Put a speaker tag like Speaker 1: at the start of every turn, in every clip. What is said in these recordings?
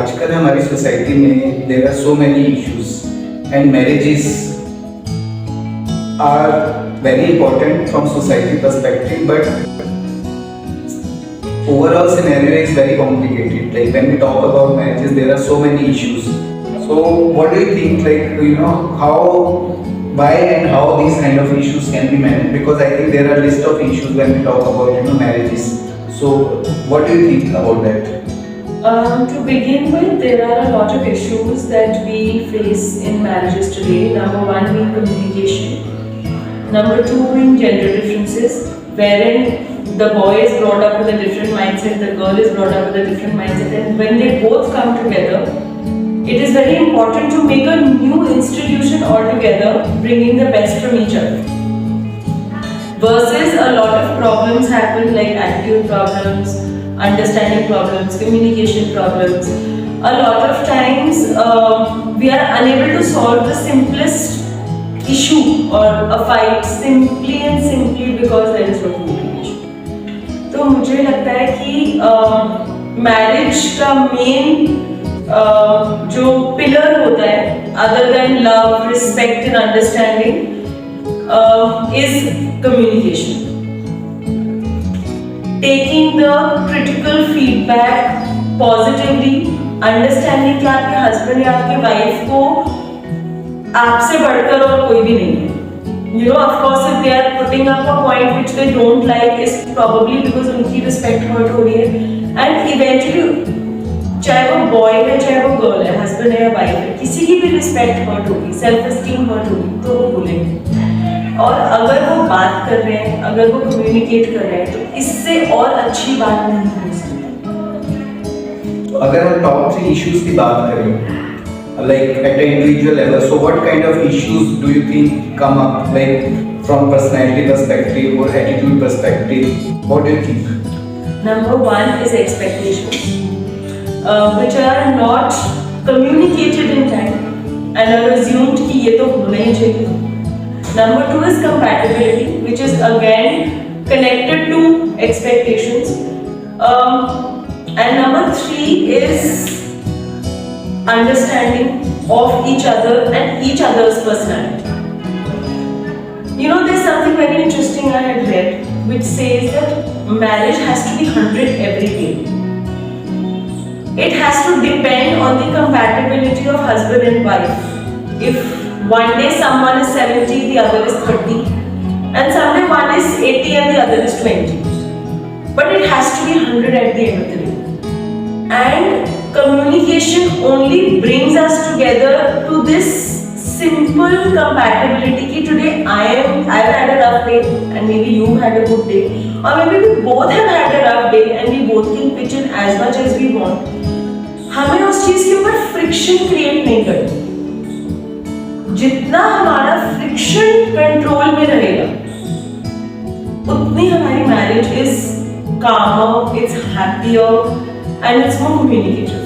Speaker 1: आजकल हमारी सोसाइटी में there are so many issues and marriages are very important from society perspective, but overall scenario is very complicated. Like when we talk about marriages, there are so many issues. So what do you think, like, you know, how, why and how these kind of issues can be managed? Because I think there are list of issues when we talk about, you know, marriages. So what do you think about that?
Speaker 2: To begin with, there are a lot of issues that we face in marriages today. Number one being communication. Number two being gender differences, wherein the boy is brought up with a different mindset, the girl is brought up with a different mindset, and when they both come together, it is very important to make a new institution altogether, bringing the best from each other. Versus a lot of problems happen like attitude problems, understanding problems, communication problems. A lot of times we are unable to solve the simplest issue or a fight simply because there is no communication. तो मुझे लगता है कि marriage का main जो pillar होता है other than love, respect and understanding is communication. Taking the critical feedback positively, understanding कि आपके हस्बैंड या आपके वाइफ को आपसे बढ़कर और कोई भी नहीं है. You know, of course, if they are putting up a point which they don't like, is probably because उनकी respect hurt हो रही है. And eventually, चाहे वो boy है चाहे वो girl है, husband है या wife है, किसी की भी respect hurt होगी, self esteem hurt होगी, तो वो बोलेंगे. और अगर वो बात कर रहे हैं, अगर वो communicate कर रहे हैं, तो इससे और अच्छी बात नहीं हो सकती.
Speaker 1: तो अगर हम top 3 issues की बात करें, like at an individual level, so what kind of issues do you think come up, like from personality perspective or attitude perspective? What do you think?
Speaker 2: Number one is expectations, which are not communicated in time and are assumed कि ये तो होना ही चाहिए. Number two is compatibility, which is again connected to expectations. And number three is understanding of each other and each other's personality. You know, there's something very interesting I had read which says that marriage has to be 100 every day. It has to depend on the compatibility of husband and wife. If one day someone is 70, the other is 30, and someday one is 80 and the other is 20. But it has to be 100 at the end of the day. And communication only brings us together to this simple compatibility कि today I've had a rough day and maybe you had a good day, or maybe we both have had a rough day and we both can pitch in as much as we want. हमें उस चीज के ऊपर friction create नहीं करना. जितना हमारा friction control में रहेगा उतनी हमारी marriage is calmer, it's happier, and it's more communicative.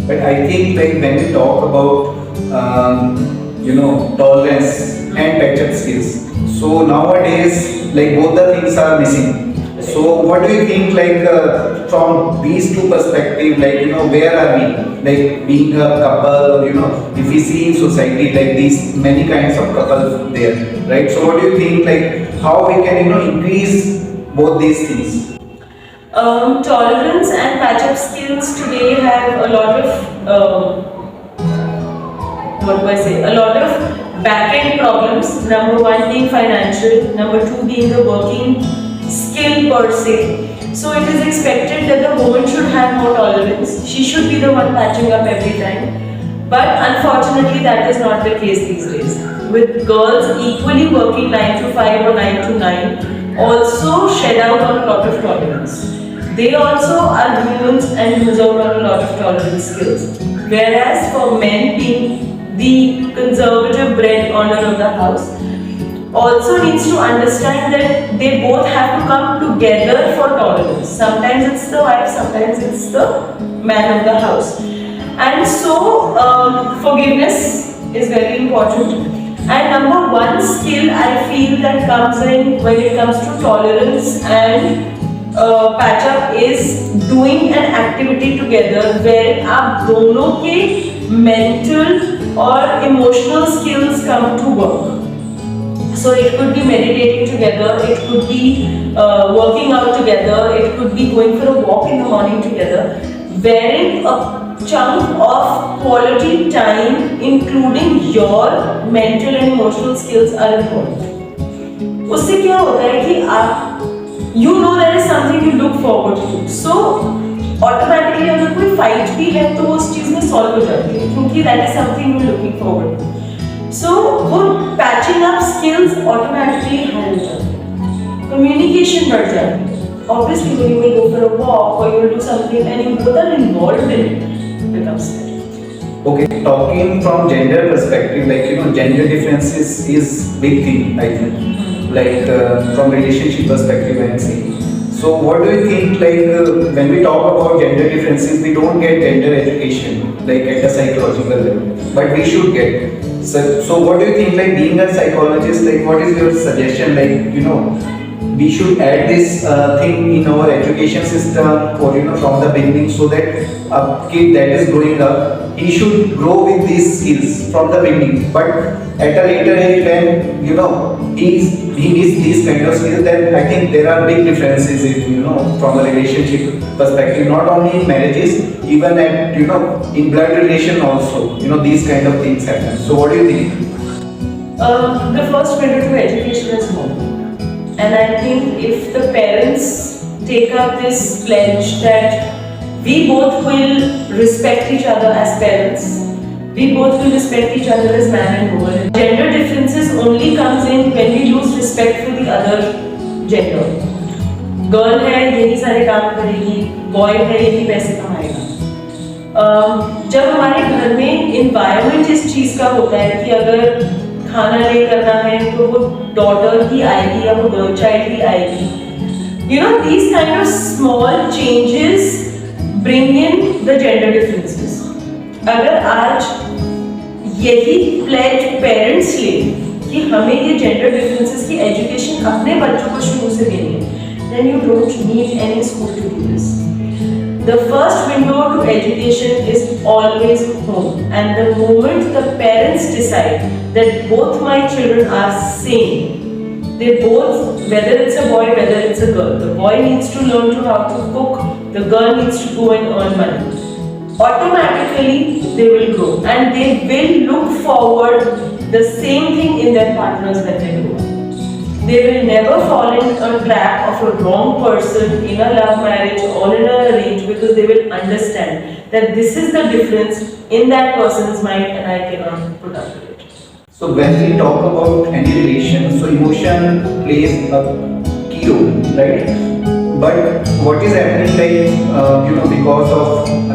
Speaker 1: But I think, like, when we talk about you know, tolerance and patch-up skills, so nowadays, like, both the things are missing. So what do you think, like, from these two perspectives, like, you know, where are we, like, being a couple, or, you know, if we see in society like these many kinds of couples there, right? So what do you think, like, how we can, you know, increase both these things?
Speaker 2: Tolerance and patch-up skills today have a lot of a lot of back-end problems. Number one being financial, number two being the working skill per se. So it is expected that the woman should have more tolerance. She should be the one patching up every time. But unfortunately, that is not the case these days. With girls equally working 9 to 5 or 9 to 9, also shed out on a lot of tolerance. They also are humans and lose out on a lot of tolerance skills. Whereas for men, being the conservative bread owner of the house, also needs to understand that they both have to come together for tolerance. Sometimes it's the wife, sometimes it's the man of the house. And so forgiveness is very important. And number one skill I feel that comes in when it comes to tolerance and patch up is doing an activity together where आप दोनों के mental और emotional skills come to work. So it could be meditating together, it could be working out together, it could be going for a walk in the morning together, wherein a chunk of quality time, including your mental and emotional skills, are involved. उससे क्या होता है कि आप you know there is something you look forward to, so automatically अगर कोई fight भी है तो उस चीज में solve हो जाती है क्योंकि that is something you're looking forward to. So वो patching up skills automatically high हो जाती है, कम्युनिकेशन बढ़ जाती है. Obviously when you will go for a walk or you will do something and you both are involved in it, it becomes better.
Speaker 1: Okay, talking from gender perspective, like gender differences is big thing, I think. Like from relationship perspective, I am saying. So what do you think? Like when we talk about gender differences, we don't get gender education like at a psychological level, but we should get. So what do you think? Like being a psychologist, like what is your suggestion? Like we should add this thing in our education system, or from the beginning, so that a kid that is growing up, he should grow with these skills from the beginning. But at a later age, when he needs these kind of skills, then I think there are big differences in from a relationship perspective. Not only in marriages, even at in blood relation also. These kind of things happen. So what do you think?
Speaker 2: The first window to education is home. And I think if the parents take up this pledge that we both will respect each other as parents, we both will respect each other as man and woman. Gender differences only comes in when we lose respect for the other gender. Girl है यही सारे काम करेगी, boy है यही पैसे कमाएगा. जब हमारे घर में environment इस चीज का होता है कि अगर खाना ले करना है तो वो डॉटर ही आएगी या वो गर्ल चाइल्ड ही आएगी. These kind of small changes bring in the gender differences. अगर आज यही pledge पेरेंट्स ले कि हमें ये gender differences की एजुकेशन अपने बच्चों को शुरू से देनी है, then you don't need any school to do this. The first window to education is always home, and the moment the parents decide that both my children are same, they both, whether it's a boy, whether it's a girl, the boy needs to learn to how to cook, the girl needs to go and earn money. Automatically they will grow and they will look forward the same thing in their partners when they grow up. They will never fall in a trap of a wrong person in a love marriage or in an arranged, because they will understand that this is the difference in that person's mind and I cannot put up with it.
Speaker 1: So when we talk about any relation, so emotion plays a key role, right? But what is happening, like because of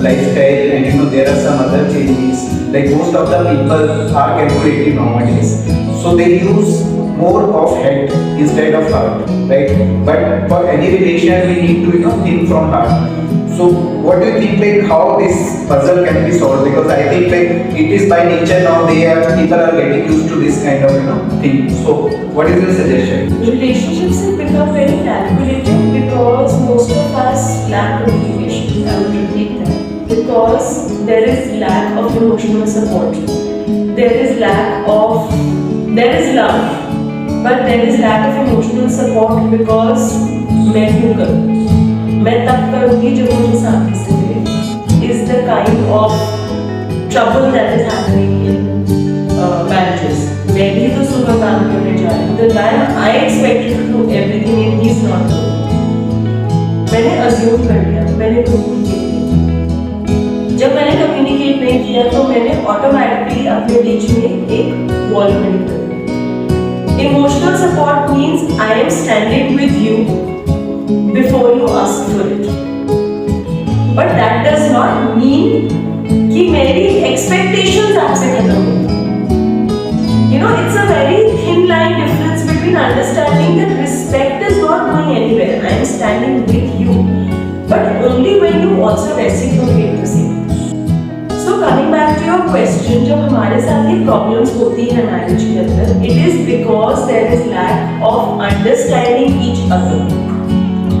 Speaker 1: lifestyle and there are some other changes, like most of the people are calculating nowadays, so they use more of head instead of heart, right? But for any relation, we need to think from heart. So what do you think, like how this puzzle can be solved? Because I think like it is by nature now, people are getting used to this kind of thing. So what is your suggestion?
Speaker 2: Relationships have become very calculated because most of us lack communication. I would repeat that. Because there is lack of emotional support. There is love, but there is lack of emotional support because मैं क्यों करूँ? मैं तब करूँगी जब मुझे सामने से मिले. Is the kind of trouble that is happening in marriages. मैं भी तो सुबह काम करने जा रही हूँ. The man I expected to do everything and he's not doing. मैंने assume कर लिया, मैंने communicate किया. जब मैंने communicate नहीं किया तो मैंने automatically अपने बीच में एक wall खड़ी कर दी. Emotional support means I am standing with you before you ask for it. But that does not mean कि मेरी expectations आपसे खत्म हो. It's a very thin line difference between understanding that respect is not going anywhere. I am standing with you, but only when you also reciprocate the same. So coming back to your question, जब हमारे साथ ये problems होती है marriage के अंदर, it is because there is lack of understanding each other.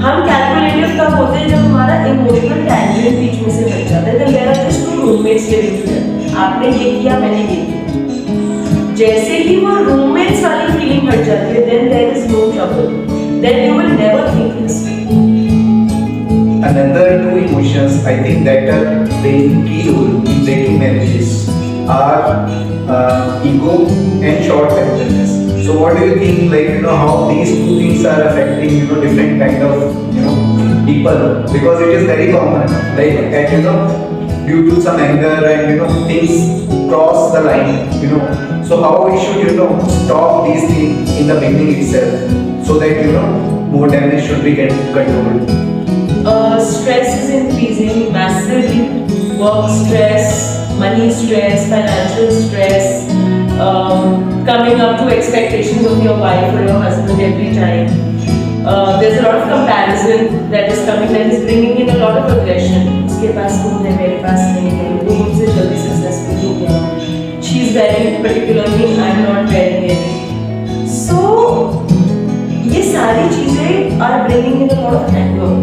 Speaker 2: हम calculative कब होते हैं जब हमारा इमोशनल टैंजेंट बीच में से हट जाता है, then there are just two roommates living together. आपने ये किया, मैंने ये किया. जैसे ही वो roommates वाली फीलिंग हट जाती है, then there is no trouble. Then you will never think this way.
Speaker 1: Another two emotions I think that are playing key role in breaking marriages are ego and short-temperedness. So what do you think, like, how these two things are affecting, different kind of, people? Because it is very common, like, and, due to some anger and, things cross the line, So how we should, stop these things in the beginning itself so that, more damage should be get controlled.
Speaker 2: Stress is increasing massively. Work stress, money stress, financial stress, coming up to expectations of your wife or your husband every time. There's a lot of comparison that is coming, that is bringing in a lot of aggression. उसके पास phone है, मेरे पास नहीं है, वो मुझसे जल्दी successful हो गया. She's wearing a particular thing, I'm not wearing it. So ये सारी चीजें are bringing in a lot of anger.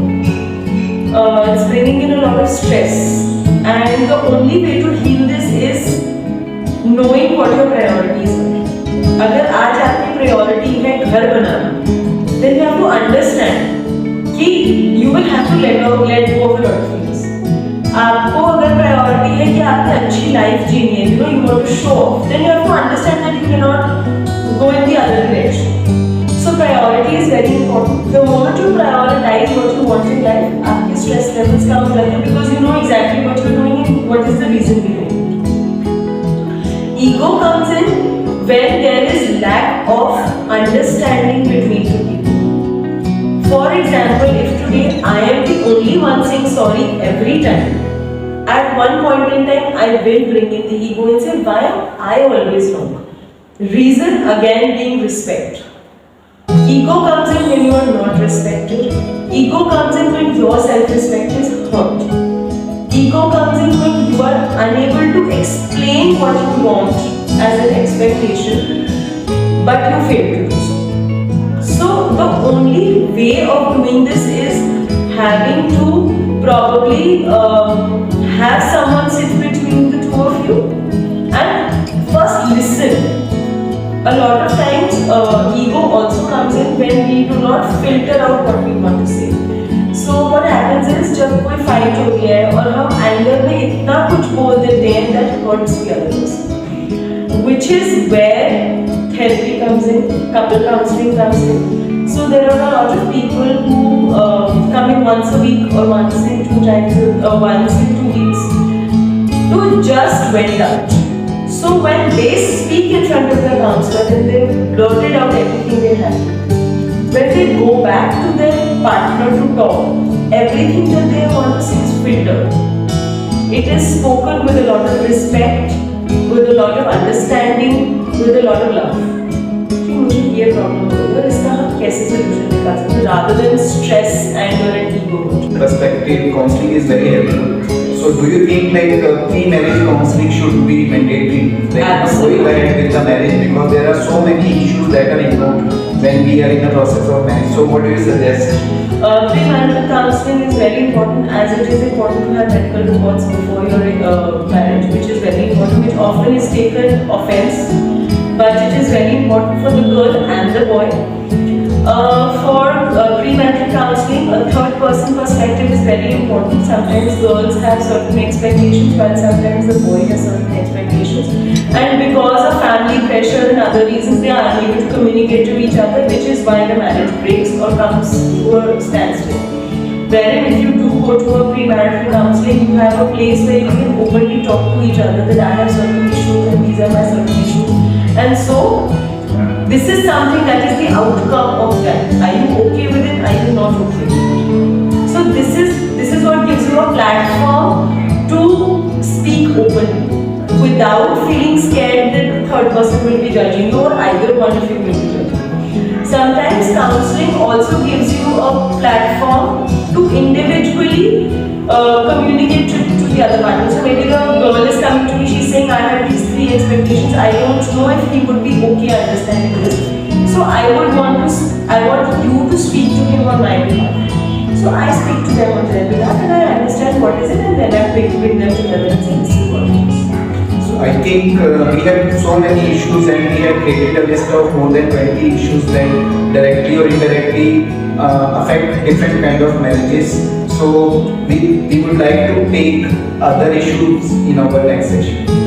Speaker 2: It's bringing in a lot of stress, and the only way to heal this is knowing what your priorities are. अगर आज आपकी priority है घर बनाना, then you have to understand कि you will have to let go of a lot of things. आपको अगर priority है कि आपने अच्छी life जीनी है, you want to show off, then you have to understand that you cannot go in the other direction. So priority is very important. The moment you prioritize what you want in life, आपके stress levels कम हो जाते हैं because you know exactly what you're doing and what is the reason behind it. Ego comes in when there is lack of understanding between two people. For example, if today I am the only one saying sorry every time, at one point in time I will bring in the ego and say, why am I always wrong? Reason again being respect. Ego comes in when you are not respected. Ego comes in when your self-respect is hurt. Ego comes in when you are unable to explain what you want as an expectation, but you fail to do so. So the only way of doing this is having to probably have someone sit between the two of you and first listen. A lot of times ego also comes in when we do not filter out what we want to say. So what happens is जब कोई fight हो गया है और हम anger में इतना कुछ बोल देते हैं that hurts the other person, which is where therapy comes in, couple counseling comes in. So there are a lot of people who come in once a week or once in 2 times, once in 2 weeks to just vent out. So when they speak in front of the counselor and they've blurted out everything they have, when they go back to their partner to talk, everything that they want to say is filtered. It is spoken with a lot of respect, with a lot of understanding, with a lot of love. कि मुझे ये problem होगा, इसका हम कैसे solution निकाल सकते हैं rather than stress, anger and ego.
Speaker 1: Perspective counseling is very helpful. So do you think like pre-marriage counseling should be mandatory? Like going ahead with the marriage, because there are so many issues that are ignored when we are in the process of marriage. So what do you suggest?
Speaker 2: Pre-marital counseling is very important, as it is important to have medical reports before your marriage, which is very important, which often is taken offense, but it is very important for the girl and the boy. For pre-marital counseling, a third person perspective is very important. Sometimes girls have certain expectations, while sometimes the boy has certain expectations. And because of family pressure and other reasons, they are unable to communicate to each other, which is why the marriage breaks or comes to a standstill. Wherein if you do go to a pre-marital counseling, you have a place where you can openly talk to each other that I have certain issues and these are my certain issues. And so, this is something that is the outcome of that. Are you okay with it? Are you not okay with it? So this is what gives you a platform to speak openly without feeling scared that the third person will be judging you or either one of you will be judging. Sometimes counseling also gives you a platform to individually communicate to the other partner. So maybe the girl is coming to me, she's saying I have these 3 expectations. I don't know if he would be okay understanding this. So I want you to speak to him on my behalf. So I speak to them on their behalf and I understand what is it, and then I bring them together and say this is what it is.
Speaker 1: So I think we have so many issues and we have created a list of more than 20 issues that directly or indirectly affect different kind of marriages. So we would like to take other issues in our next session.